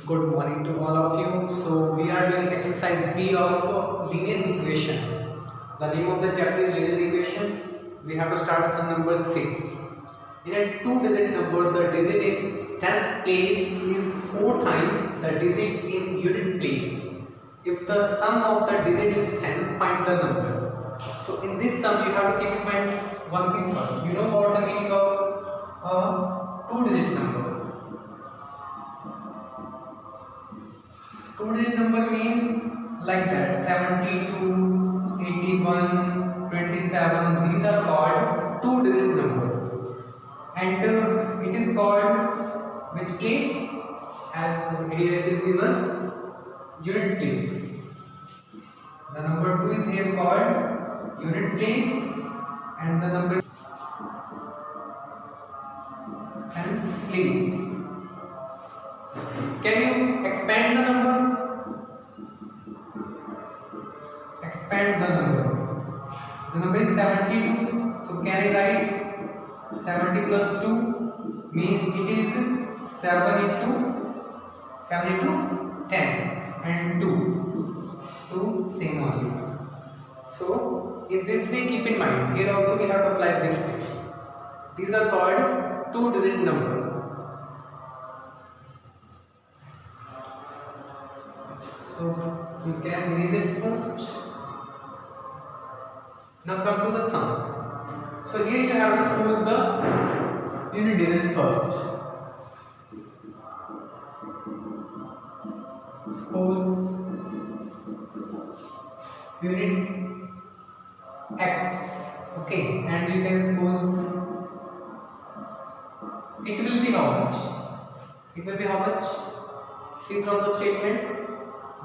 Good morning to all of you. So we are doing exercise B of linear equation. The name of the chapter is linear equation. We have to start some number 6. In a two-digit number, the digit in tens place is 4 times the digit in unit place. If the sum of the digit is 10, find the number. So in this sum, you have to keep in mind one thing first. You know about the meaning of a two-digit number. Two-digit number means like that 72, 81, 27. These are called two-digit number, and it is called which place? As here it is given unit place. The number 2 is here called unit place, and the number tens place. Can you expand the number? Expand the number. The number is 72. So can I write 70 plus 2 means it is 7 into 10 and 2 same only. So in this way, keep in mind here also we have to apply this. These are called two-digit number. So you can erase it first. Now come to the sum. So here you have to suppose the unit digit first. Suppose unit x, okay, and you can suppose it will be how much? It will be how much? See from the statement.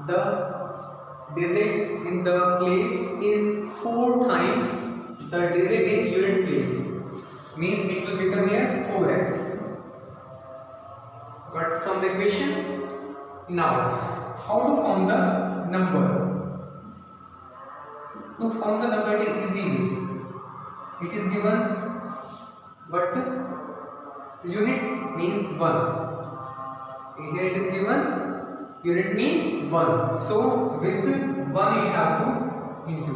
The digit in the place is 4 times the digit in unit place, means it will become here 4x. Got from the equation? Now how to form the number? To form the number it is easy. It is given but unit means 1. Here it is given unit means 1. So with 1 you have to into.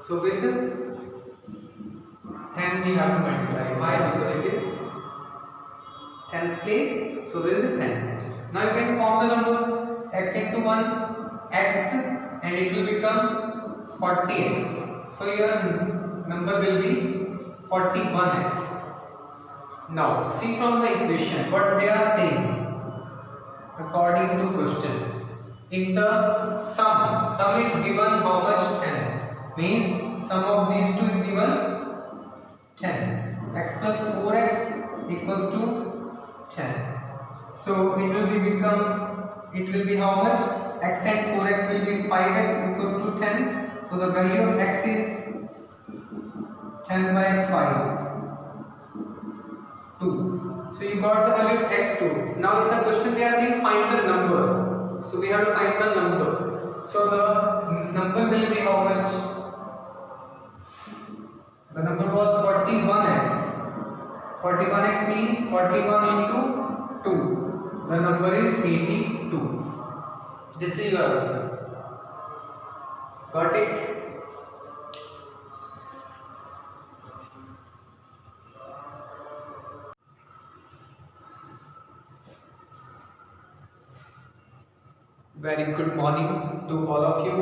So with 10 we have to multiply. Why? Because it is tens place. So with 10. Now you can form the number x into 1 x and it will become 40x. So your number will be 41x. Now see from the equation what they are saying. According to question, if the sum is given how much? 10, means sum of these two is given 10. X plus 4x equals to 10. So it will be how much? X and 4x will be 5x equals to 10. So the value of x is 10 by 5. 2. So you got the value of x2. Now in the question they are saying find the number. So we have to find the number. So the number will be how much? The number was 41x. 41x means 41 into 2. The number is 82. This is your answer. Got it? Very good morning to all of you.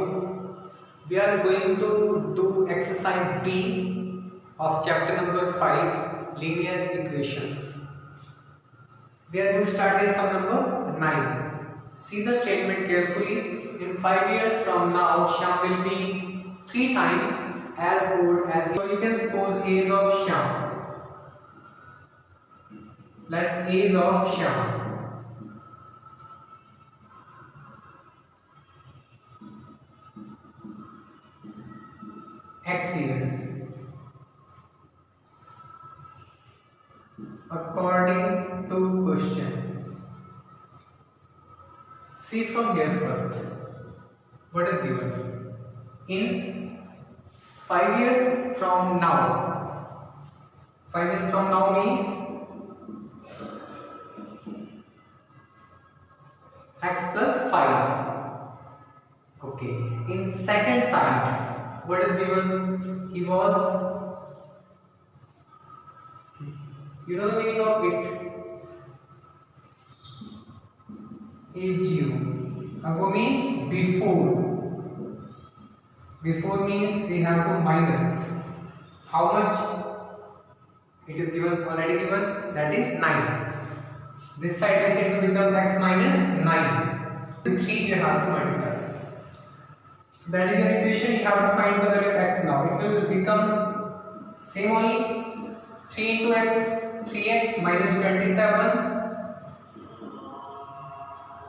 We are going to do exercise B of chapter number 5, linear equations. We are going to start with sum number 9. See the statement carefully. In 5 years from now, Shyam will be 3 times as old as he. So you can suppose age of Shyam. Let age of Shyam. X years. According to question. See from here first. What is given? In 5 years from now. 5 years from now means x plus 5. Okay. In second side, what is given? He was, you know the meaning of it? AGU. Ago means before. Before means we have to minus. How much? It is given, already given, that is 9. This side means it will become x minus 9. With 3 you have to multiply. So that is your equation. You have to find the value of x now. It will become same only. 3 into x, 3x minus 27.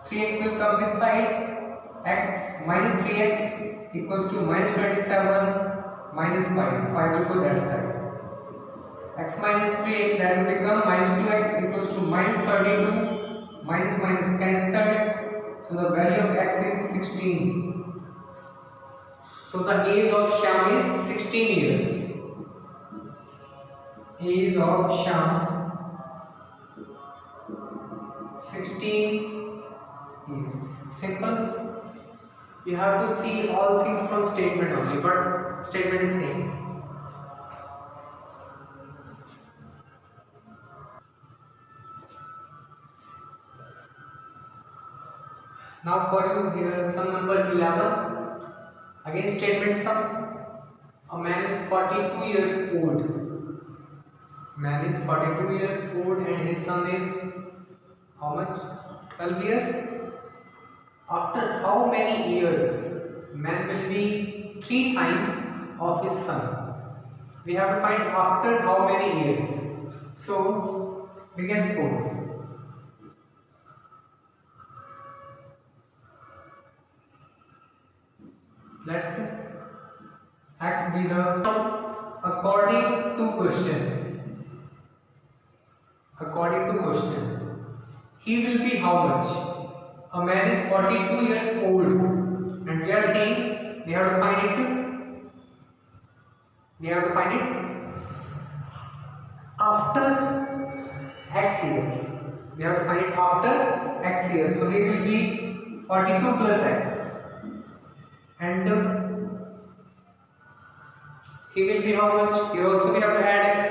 3x will come this side. X minus 3x equals to minus 27 minus 5. 5 will go that side. X minus 3x, that will become minus 2x equals to minus 32. Minus minus cancelled. So the value of x is 16. So the age of Shyam is 16 years. Age of Shyam 16 years. Simple. You have to see all things from statement only, but statement is same. Now for you, here sum number 11. Again statement sum. A man is 42 years old. Man is 42 years old and his son is how much? 12 years. After how many years man will be 3 times of his son? We have to find after how many years. So we can suppose let x be the according to question. According to question, he will be how much? A man is 42 years old, and we are saying we have to find it. We have to find it after x years. We have to find it after x years. So he will be 42 plus x. And he will be how much? Here also we have to add x.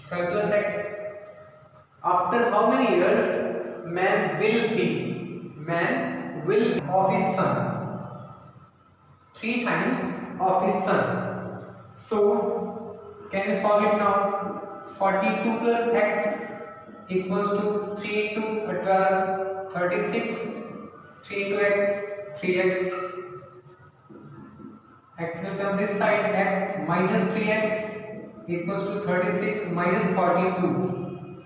5 plus x. After how many years man will be? Man will of his son. 3 times of his son. So can you solve it now? 42 plus x equals to 3 into 12, 36. 3 into x, 3x. X will come this side, x minus 3x equals to 36 minus 42.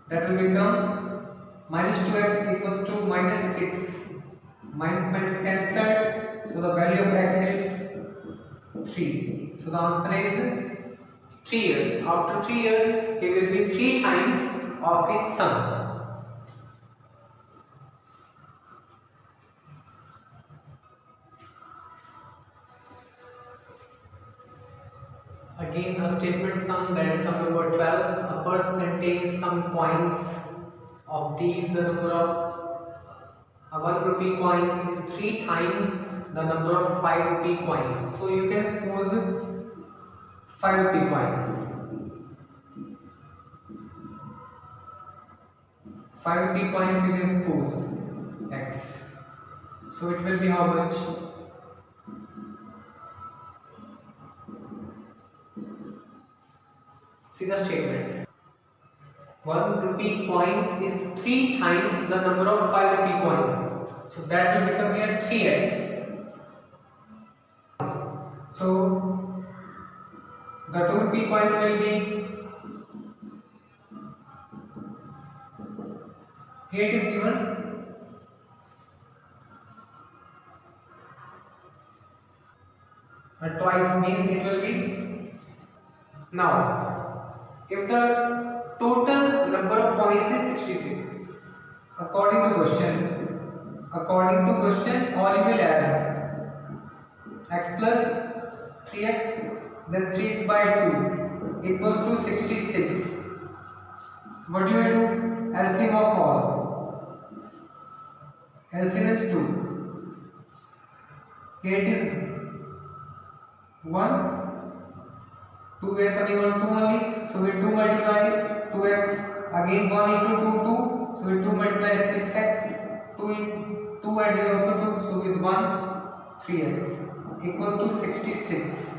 That will become minus 2x equals to minus 6. Minus minus cancelled. So the value of x is 3. So the answer is 3 years. After 3 years, he will be 3 times of his son. Again a statement sum, that is sum number 12. A purse contains some coins. Of these, the number of 1 rupee coins is 3 times the number of 5 rupee coins. So you can suppose 5 rupee coins. 5 rupee coins you can suppose x. So it will be how much? See the statement. 1 rupee coins is 3 times the number of 5 rupee coins. So that will become here 3x. So the 2 rupee coins will be, here it is given, but twice means it will be. Now if the total number of coins is 66, according to question, all you will add x plus 3x, then 3x by 2 equals to 66. What do you will do? LCM of all. LCM is 2. Here it is 1. 2 we are coming on 2 only. So we 2 multiply 2x. Again 1 into 2 2. So we 2 multiply 6x. 2 in 2 and here also 2. So with 1 3x equals to 66.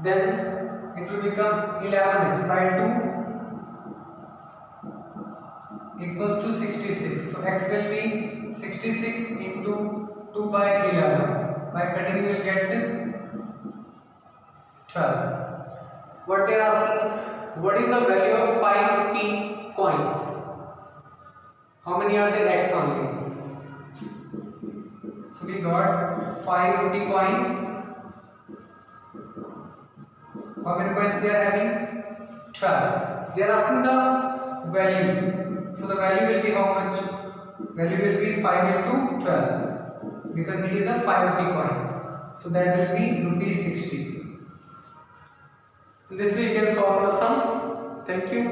Then it will become 11x by 2 equals to 66. So x will be 66 into 2 by 11. By cutting you will get 12. What they are asking, what is the value of 5 rupee coins? How many are there? X only. So we got 5 rupee coins. How many coins they are having? 12. They are asking the value. So the value will be how much? Value will be 5 into 12 because it is a 5 rupee coin. So that will be rupees 60. This way you can solve the sum. Thank you.